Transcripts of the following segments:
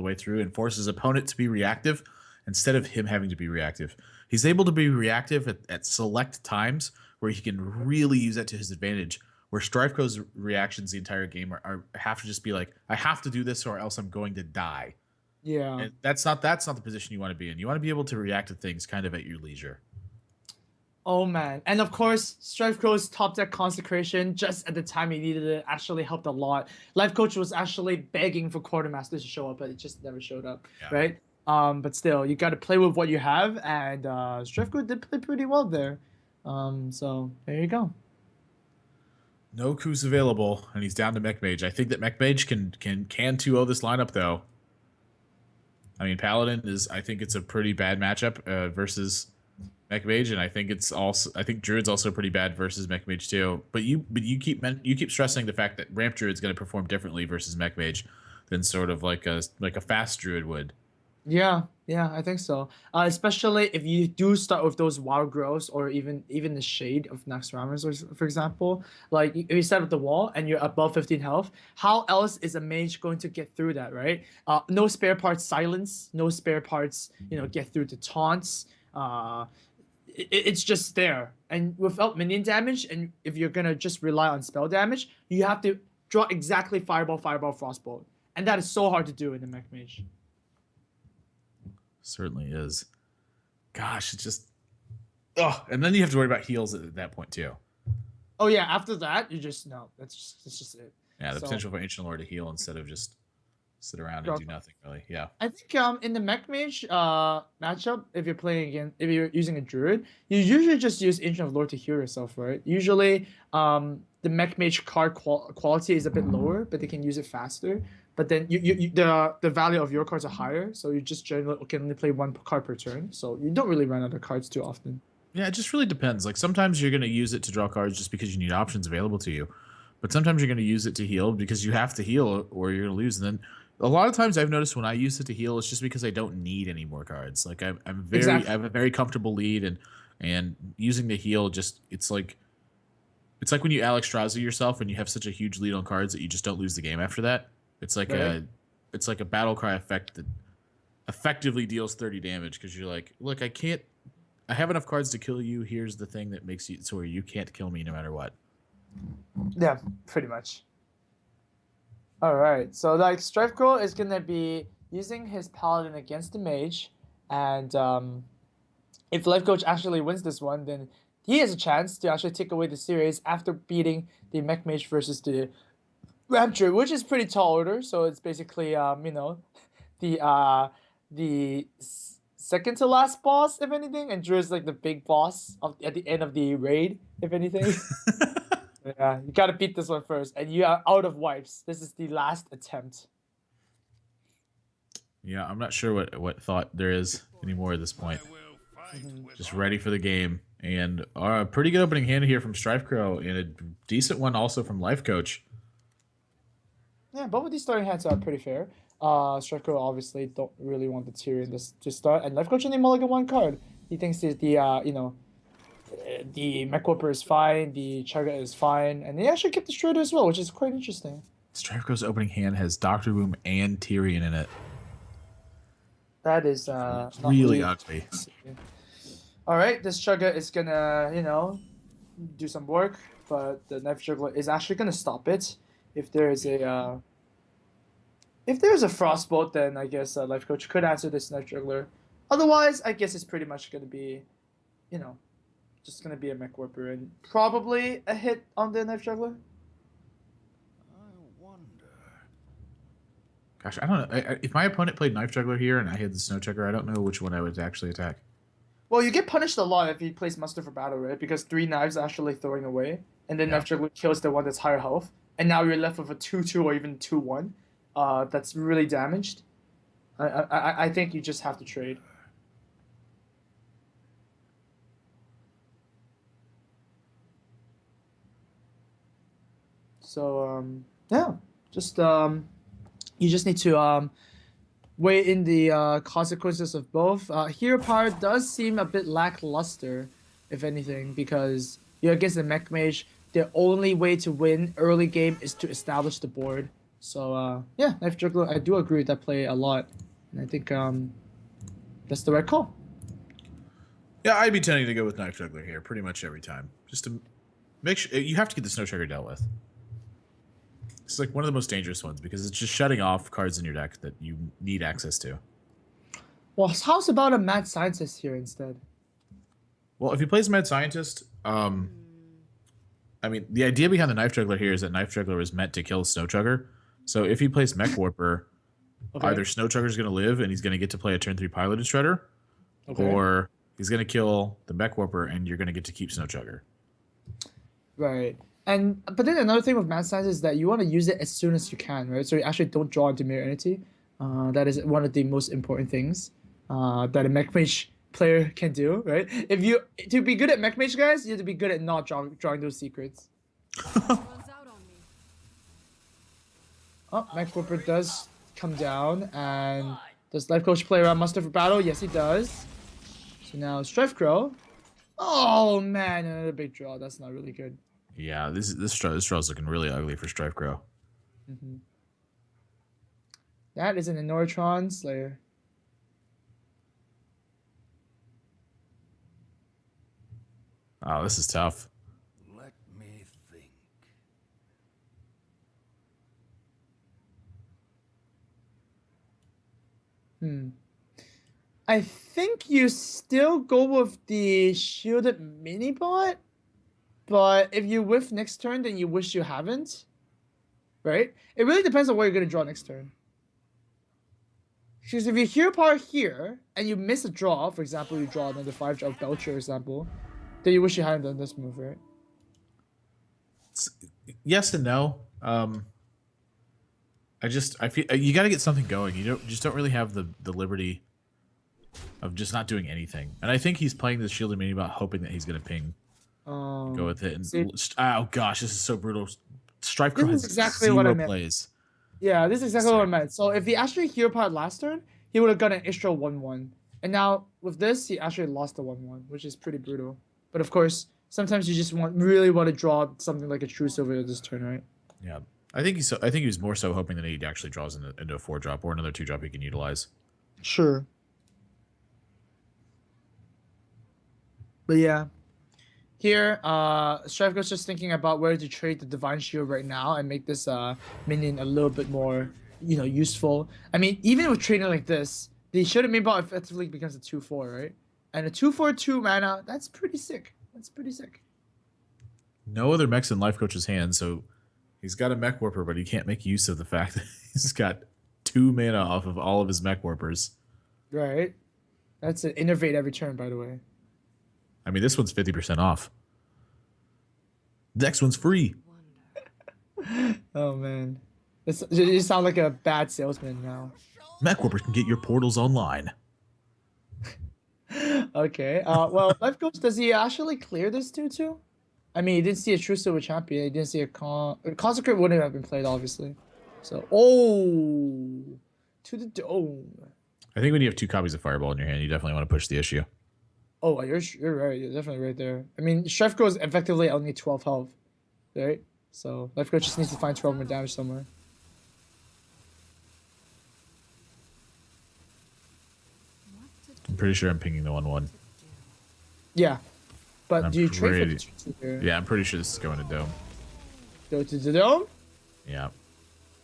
way through and force his opponent to be reactive instead of him having to be reactive. He's able to be reactive at select times where he can really use that to his advantage. Where Strifecro's reactions the entire game have to just be like, I have to do this or else I'm going to die. Yeah. And that's not the position you want to be in. You want to be able to react to things kind of at your leisure. Oh man, and of course, Strifecro's top deck consecration just at the time he needed it actually helped a lot. Lifecoach was actually begging for Quartermaster to show up, but it just never showed up, right? But still, you got to play with what you have, and Strifecro did play pretty well there. So there you go. No coups available, and he's down to Mech Mage. I think that Mech Mage can 2-0 this lineup though. I mean, Paladin is. I think it's a pretty bad matchup versus Mech Mage, and I think Druid's also pretty bad versus Mech Mage too. But you keep stressing the fact that Ramp Druid's going to perform differently versus Mech Mage than sort of like a fast Druid would. Yeah, I think so. Especially if you do start with those wild growths or even the shade of Naxxramas, for example. Like if you set up the wall and you're above 15 health, how else is a mage going to get through that, right? No spare parts silence, no spare parts, get through the taunts. It's just there. And without minion damage, and if you're gonna just rely on spell damage, you have to draw exactly Fireball, Frostbolt. And that is so hard to do in the Mech Mage. Certainly is. Gosh, it's just and then you have to worry about heals at that point too. Oh yeah, after that you just that's just it. Yeah, the potential for Ancient Lord to heal instead of just sit around and do nothing really. Yeah. I think in the Mech Mage matchup, if you're using a Druid, you usually just use Ancient Lord to heal yourself, right? Usually the Mech Mage card quality is a bit lower, but they can use it faster. But then the value of your cards are higher, so you just generally can only play one card per turn. So you don't really run out of cards too often. Yeah, it just really depends. Like sometimes you're going to use it to draw cards just because you need options available to you. But sometimes you're going to use it to heal because you have to heal or you're going to lose. And then a lot of times I've noticed when I use it to heal, it's just because I don't need any more cards. Like I have a very comfortable lead and using the heal just it's like when you Alex Strasser yourself and you have such a huge lead on cards that you just don't lose the game after that. It's like a battle cry effect that effectively deals 30 damage because you're like, look, I have enough cards to kill you. Here's the thing that makes you so you can't kill me no matter what. Yeah, pretty much. All right, so like Strifecro is gonna be using his Paladin against the Mage, and if Lifecoach actually wins this one, then he has a chance to actually take away the series after beating the Mech Mage versus the Ramp Druid, which is pretty tall order. So it's basically the second to last boss, if anything, and Druid's like the big boss at the end of the raid, if anything. Yeah, you gotta beat this one first, and you are out of wipes. This is the last attempt. Yeah, I'm not sure what thought there is anymore at this point. Just ready for the game. And a pretty good opening hand here from Strifecro, and a decent one also from Lifecoach. Yeah, both of these starting hands are pretty fair. Strifecro obviously don't really want the Tyrion to start, and Lifecoach only mulligan one card. He thinks that the Mechwarper is fine, the Chaga is fine, and they actually kept the Strider as well, which is quite interesting. Strifecro's opening hand has Dr. Boom and Tyrion in it. That is really ugly. All right, this Chaga is gonna, do some work, but the Knife Juggler is actually gonna stop it. If there is a Frostbolt, then I guess Lifecoach could answer this Knife Juggler. Otherwise, I guess it's pretty much gonna be, just gonna be a Mechwarper and probably a hit on the Knife Juggler. I wonder. Gosh, I don't know. If my opponent played Knife Juggler here and I had the Snow Checker, I don't know which one I would actually attack. Well, you get punished a lot if he plays Muster for Battle, right? Because 3 knives are actually throwing away, and then Knife Juggler kills the one that's higher health, and now you're left with a 2-2 or even 2-1. That's really damaged. I think you just have to trade. So yeah, just you just need to weigh in the consequences of both. Hero power does seem a bit lackluster, if anything, because you're against the Mech Mage. The only way to win early game is to establish the board. So yeah, Knife Juggler, I do agree with that play a lot, and I think that's the right call. Yeah, I'd be tending to go with Knife Juggler here pretty much every time. Just to make sure you have to get the Snow Trigger dealt with. It's like one of the most dangerous ones because it's just shutting off cards in your deck that you need access to. Well, how's about a Mad Scientist here instead? Well, if he plays Mad Scientist, I mean, the idea behind the Knife Juggler here is that Knife Juggler is meant to kill Snow Chugger. So if he plays Mech Warper, Okay. either Snow Chugger's going to live and he's going to get to play a turn 3 Piloted Shredder, Okay. or he's going to kill the Mech Warper and you're going to get to keep Snow Chugger. Right. But then another thing with Mad Scientist is that you want to use it as soon as you can, right? So you actually don't draw into Mirror Entity. That is one of the most important things that a Mech Mage player can do, right? To be good at Mech Mage, guys, you have to be good at not drawing those secrets. Oh, Mech Warper does come down, and does Lifecoach play around Muster for battle? Yes, he does. So now Strifecro. Oh man, another big draw. That's not really good. Yeah, this draw's looking really ugly for Strifecro. Mm-hmm. That is an Enoratron Slayer. Oh, this is tough. Let me think. I think you still go with the shielded mini bot, but if you whiff next turn, then you wish you haven't. Right? It really depends on what you're gonna draw next turn. Because if you hear power here and you miss a draw, for example, you draw another 5 of Belcher, for example, then you wish you hadn't done this move, right? Yes and no. I feel you got to get something going. You don't really have the liberty of just not doing anything. And I think he's playing this shielded mini bot hoping that he's gonna ping, go with it. And oh gosh, this is so brutal. Strifecro has exactly what I meant. plays. Yeah, this is exactly what I meant. So if he actually hero powered last turn, he would have got an extra 1/1. And now with this, he actually lost the 1/1, which is pretty brutal. But of course, sometimes you just really want to draw something like a True Silver this turn, right? Yeah, I think he was more so hoping that he actually draws into a 4-drop or another 2-drop he can utilize. Sure. But yeah. Here, Strifeco's just thinking about where to trade the Divine Shield right now and make this minion a little bit more, useful. I mean, even with trading like this, the Shielded Mini Bot effectively becomes a 2/4, right? And a 2/4/2 mana, that's pretty sick. That's pretty sick. No other mechs in Lifecoach's hand, so he's got a Mech Warper, but he can't make use of the fact that he's got 2 mana off of all of his Mech Warpers. Right. That's an innervate every turn, by the way. I mean, this one's 50% off. Next one's free. Oh man, you sound like a bad salesman now. Mech Warpers can get your portals online. Okay. Well, Lifecoach, does he actually clear this 2/2? I mean, he didn't see a True Silver Champion. He didn't see a Consecrate wouldn't have been played, obviously. So, to the dome. I think when you have 2 copies of Fireball in your hand, you definitely want to push the issue. Oh, you're right. You're definitely right there. I mean, Strifecro is effectively only 12 health, right? So Lifecoach just needs to find 12 more damage somewhere. I'm pretty sure I'm pinging the 1/1. Yeah, but do you trade for pretty- the 2/2 here? Yeah, I'm pretty sure this is going to Dome. Go to the dome, Yeah.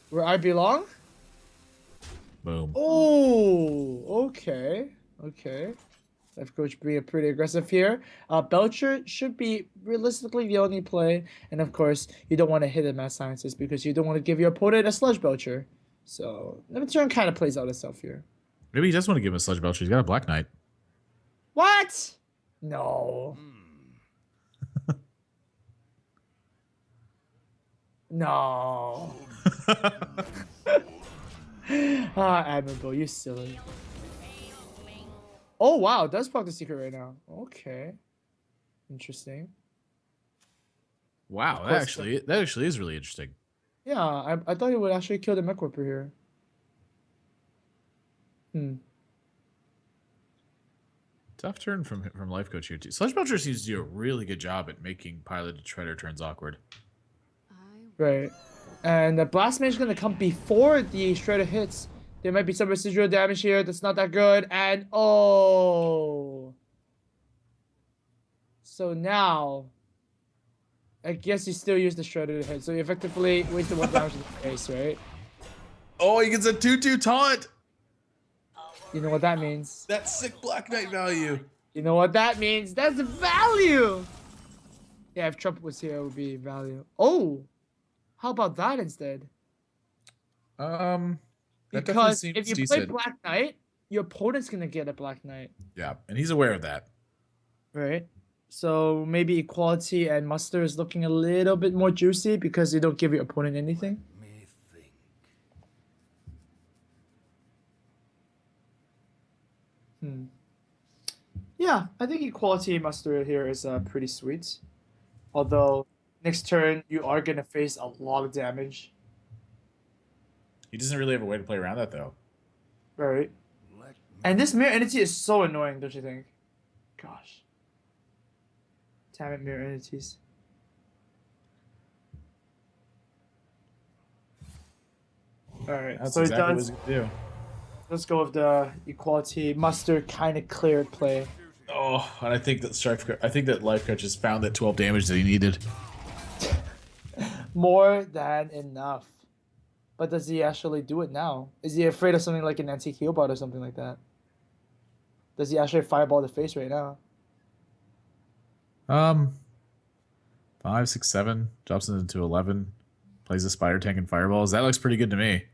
where I belong. Boom. Oh, okay. Lifecoach being pretty aggressive here. Belcher should be realistically the only play, and of course, you don't want to hit a Mad Scientist because you don't want to give your opponent a Sludge Belcher. So, the turn kind of plays out itself here. Maybe he does want to give him a Sludge Belcher. He's got a Black Knight. What? No. No. Admirable, you silly. Oh wow, it does pop the secret right now. Okay. Interesting. Wow, that actually is really interesting. Yeah, I thought he would actually kill the Mech Warper here. Tough turn from Lifecoach here too. Sludge Belcher seems to do a really good job at making piloted Shredder turns awkward. Right. And the Blast Mage is gonna come before the Shredder hits. There might be some residual damage here that's not that good. And oh. So now, I guess you still use the Shredder to hit. So you effectively wasted 1 damage in the face, right? Oh, he gets a 2/2 taunt. You know what that means. That's sick Black Knight value. You know what that means. That's value. Yeah, if Trump was here, it would be value. Oh, how about that instead? That definitely Because seems if you decent. play Black Knight, your opponent's gonna get a Black Knight. Yeah, and he's aware of that. Right. So maybe equality and muster is looking a little bit more juicy because you don't give your opponent anything. Let me think. Yeah, I think equality and muster here is pretty sweet. Although next turn you are gonna face a lot of damage. He doesn't really have a way to play around that though. Right. Let me And this mirror entity is so annoying, don't you think? Gosh. Damn it, mirror entities. Alright, That's so exactly it what does. he's gonna do. Let's go with the equality muster kind of cleared play. Oh, and I think that Lifecoach has found that 12 damage that he needed. More than enough. But does he actually do it now? Is he afraid of something like an antique heal bot or something like that? Does he actually fireball the face right now? 5, 6, 7 drops it into 11. Plays a spider tank and fireballs. That looks pretty good to me.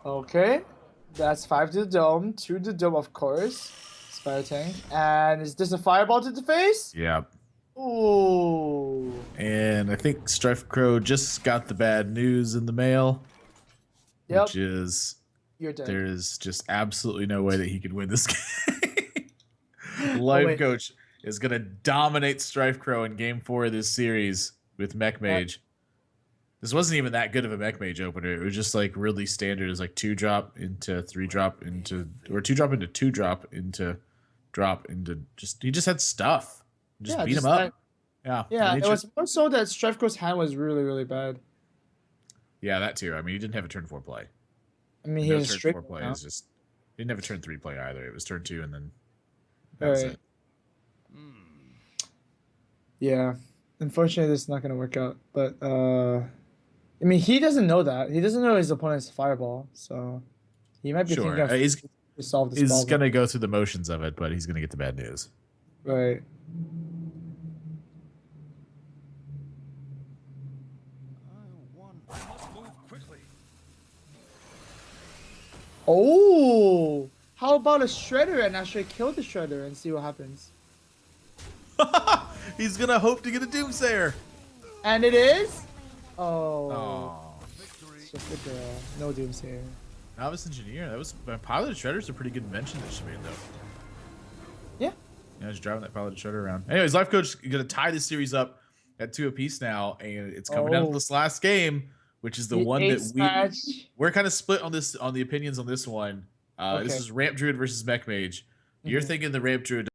Okay. That's 5 to the dome, 2 to the dome, of course. Spider tank. And is this a fireball to the face? Yeah. Ooh. And I think Strifecro just got the bad news in the mail. Yep. Which is You're dead. there's just absolutely no way that he could win this game. wait. Lifecoach is going to dominate Strifecro in game 4 of this series with Mech Mage. This wasn't even that good of a Mech Mage opener. It was just like really standard. It was like 2-drop into 3-drop into, or 2-drop into 2-drop into drop into just, he just had stuff. Just beat him up. Yeah. Yeah, And it was more so that Strifecro's hand was really, really bad. Yeah, that too. I mean, he didn't have a turn 4 play. I mean, he No has turn straight 4 play. now. Is just, he didn't have a turn 3 play either. It was turn 2 and then that was Right. it. Yeah. Unfortunately, this is not going to work out. But, I mean, he doesn't know that. He doesn't know his opponent's fireball. So he might be Sure. thinking of He's to solve this He's problem. going to go through the motions of it, but he's going to get the bad news. Right. I must move quickly. Oh! How about a shredder and actually kill the shredder and see what happens? He's going to hope to get a Doomsayer. And it is? Oh. Oh. It's just a girl. No dooms here. Novice Engineer. That was Piloted Shredder's a pretty good invention that she made, though. Yeah. Yeah, just driving that Piloted Shredder around. Anyways, Lifecoach is going to tie this series up at 2 apiece now, and it's coming down to this last game, which is the one ace that match. we're kind of split on this, on the opinions on this one. This Okay. is Ramp Druid versus Mech Mage. You're Mhm. thinking the Ramp Druid